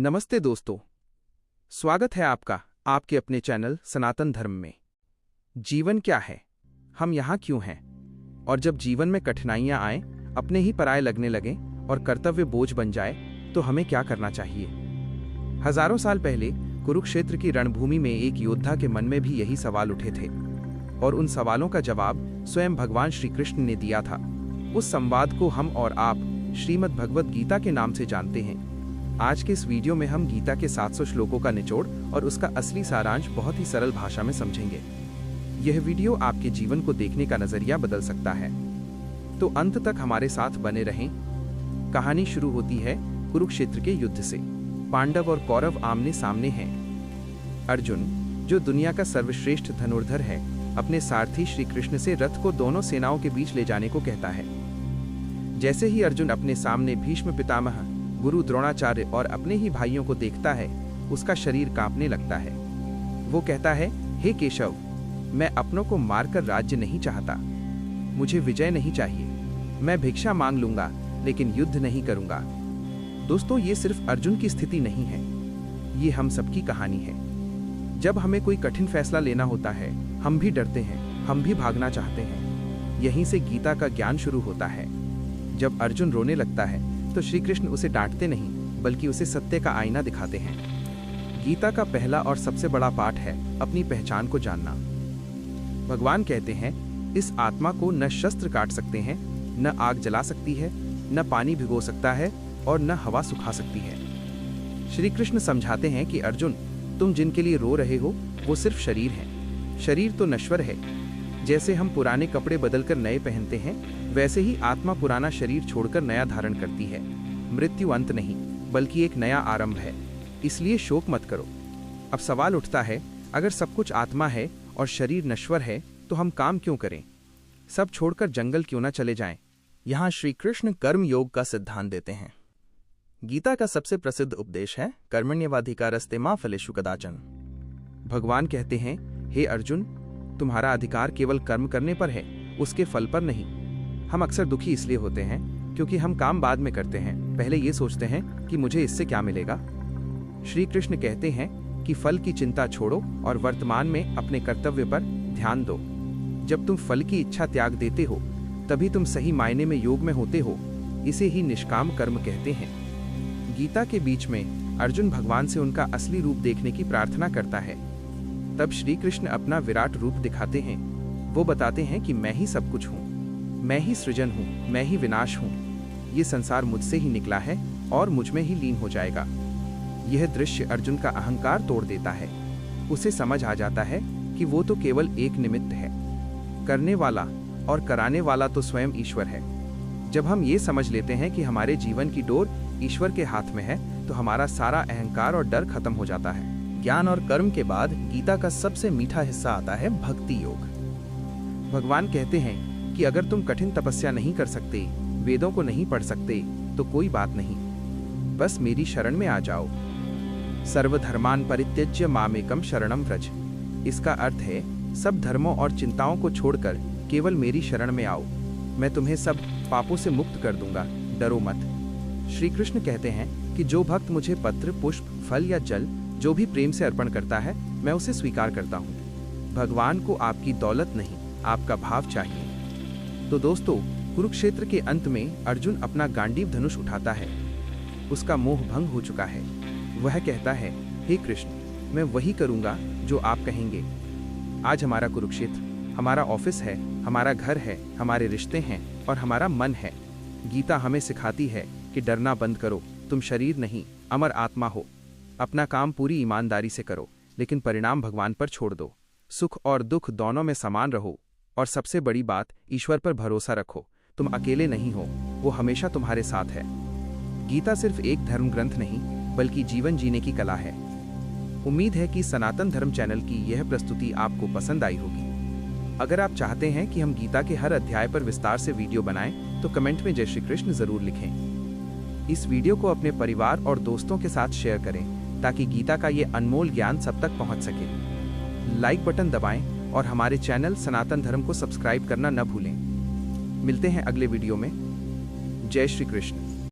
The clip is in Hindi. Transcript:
नमस्ते दोस्तों, स्वागत है आपका आपके अपने चैनल सनातन धर्म में। जीवन क्या है, हम यहाँ क्यों हैं, और जब जीवन में कठिनाइयाँ आएं, अपने ही पराये लगने लगें और कर्तव्य बोझ बन जाए तो हमें क्या करना चाहिए। हजारों साल पहले कुरुक्षेत्र की रणभूमि में एक योद्धा के मन में भी यही सवाल उठे थे और उन सवालों का जवाब स्वयं भगवान श्री कृष्ण ने दिया था। उस संवाद को हम और आप श्रीमद् भगवत गीता के नाम से जानते हैं। आज के इस वीडियो में हम गीता के 700 श्लोकों का निचोड़ और उसका असली सारांश बहुत ही सरल भाषा में समझेंगे। यह वीडियो आपके जीवन को देखने का नजरिया बदल सकता है, तो अंत तक हमारे साथ बने रहें। कहानी शुरू होती है कुरुक्षेत्र के युद्ध से। पांडव और कौरव आमने सामने हैं। अर्जुन, जो दुनिया का सर्वश्रेष्ठ धनुर्धर है, अपने सारथी श्री कृष्ण से रथ को दोनों सेनाओं के बीच ले जाने को कहता है। जैसे ही अर्जुन अपने सामने भीष्म पितामह, गुरु द्रोणाचार्य और अपने ही भाइयों को देखता है, उसका शरीर कांपने लगता है। वो कहता है, हे केशव, मैं अपनों को मारकर राज्य नहीं चाहता, मुझे विजय नहीं चाहिए। मैं भिक्षा मांग लूंगा लेकिन युद्ध नहीं करूंगा। दोस्तों, ये सिर्फ अर्जुन की स्थिति नहीं है, ये हम सबकी कहानी है। जब हमें कोई कठिन फैसला लेना होता है, हम भी डरते हैं, हम भी भागना चाहते हैं। यहीं से गीता का ज्ञान शुरू होता है। जब अर्जुन रोने लगता है तो श्री कृष्ण उसे डांटते नहीं, बल्कि उसे सत्य का आईना दिखाते हैं। गीता का पहला और सबसे बड़ा पाठ है अपनी पहचान को जानना। भगवान कहते हैं, इस आत्मा को न शस्त्र काट सकते हैं, न आग जला सकती है, न पानी भिगो सकता है और न हवा सुखा सकती है। श्री कृष्ण समझाते हैं कि अर्जुन, तुम जिनके लिए रो रहे हो वो सिर्फ शरीर है। शरीर तो नश्वर है। जैसे हम पुराने कपड़े बदलकर नए पहनते हैं, वैसे ही आत्मा पुराना शरीर छोड़कर नया धारण करती है। मृत्यु अंत नहीं, बल्कि एक नया आरंभ है। इसलिए शोक मत करो। अब सवाल उठता है, अगर सब कुछ आत्मा है और शरीर नश्वर है, तो हम काम क्यों करें? सब छोड़कर जंगल क्यों न चले जाएं? यहाँ श्री कृष्ण कर्म योग का सिद्धांत देते हैं। गीता का सबसे प्रसिद्ध उपदेश है कर्मण्येवाधिकारस्ते मा फलेषु कदाचन। भगवान कहते हैं, हे अर्जुन, तुम्हारा अधिकार केवल कर्म करने पर है, उसके फल पर नहीं। हम अक्सर दुखी इसलिए होते हैं क्योंकि हम काम बाद में करते हैं, पहले ये सोचते हैं कि मुझे इससे क्या मिलेगा। श्री कृष्ण कहते हैं कि फल की चिंता छोड़ो और वर्तमान में अपने कर्तव्य पर ध्यान दो। जब तुम फल की इच्छा त्याग देते हो, तभी तुम सही मायने में योग में होते हो। इसे ही निष्काम कर्म कहते हैं। गीता के बीच में अर्जुन भगवान से उनका असली रूप देखने की प्रार्थना करता है। तब श्री कृष्ण अपना विराट रूप दिखाते हैं। वो बताते हैं कि मैं ही सब कुछ हूँ, मैं ही सृजन हूँ, मैं ही विनाश हूँ। ये संसार मुझसे ही निकला है और मुझ में ही लीन हो जाएगा। यह दृश्य अर्जुन का अहंकार तोड़ देता है। उसे समझ आ जाता है कि वो तो केवल एक निमित्त है, करने वाला और कराने वाला तो स्वयं ईश्वर है। जब हम ये समझ लेते हैं कि हमारे जीवन की डोर ईश्वर के हाथ में है, तो हमारा सारा अहंकार और डर खत्म हो जाता है। ज्ञान और कर्म के बाद गीता का सबसे मीठा हिस्सा आता है भक्ति योग। भगवान कहते हैं कि अगर तुम कठिन तपस्या नहीं कर सकते, वेदों को नहीं पढ़ सकते, तो कोई बात नहीं, बस मेरी शरण में आ जाओ। सर्वधर्मान परित्यज्य मामेकम शरणम व्रज। इसका अर्थ है, सब धर्मों और चिंताओं को छोड़कर केवल मेरी शरण में आओ, मैं तुम्हें सब पापों से मुक्त कर दूंगा, डरो मत। श्री कृष्ण कहते हैं कि जो भक्त मुझे पत्र, पुष्प, फल या जल जो भी प्रेम से अर्पण करता है, मैं उसे स्वीकार करता हूँ। भगवान को आपकी दौलत नहीं, आपका भाव चाहिए। तो दोस्तों, कुरुक्षेत्र के अंत में अर्जुन अपना गांडीव धनुष उठाता है। उसका मोह भंग हो चुका है। वह कहता है, हे कृष्ण, मैं वही करूंगा जो आप कहेंगे। आज हमारा कुरुक्षेत्र हमारा ऑफिस है, हमारा घर है, हमारे रिश्ते हैं और हमारा मन है। गीता हमें सिखाती है कि डरना बंद करो, तुम शरीर नहीं, अमर आत्मा हो। अपना काम पूरी ईमानदारी से करो, लेकिन परिणाम भगवान पर छोड़ दो। सुख और दुख दोनों में समान रहो, और सबसे बड़ी बात, ईश्वर पर भरोसा रखो। तुम अकेले नहीं हो, वो हमेशा तुम्हारे साथ है। गीता सिर्फ एक धर्म ग्रंथ नहीं, बल्कि जीवन जीने की कला है। उम्मीद है कि सनातन धर्म चैनल की यह प्रस्तुति आपको पसंद आई होगी। अगर आप चाहते हैं कि हम गीता के हर अध्याय पर विस्तार से वीडियो बनाएं, तो कमेंट में जय श्री कृष्ण जरूर लिखें। इस वीडियो को अपने परिवार और दोस्तों के साथ शेयर करें, ताकि गीता का ये अनमोल ज्ञान सब तक पहुंच सके। लाइक बटन दबाएं और हमारे चैनल सनातन धर्म को सब्सक्राइब करना न भूलें। मिलते हैं अगले वीडियो में। जय श्री कृष्ण।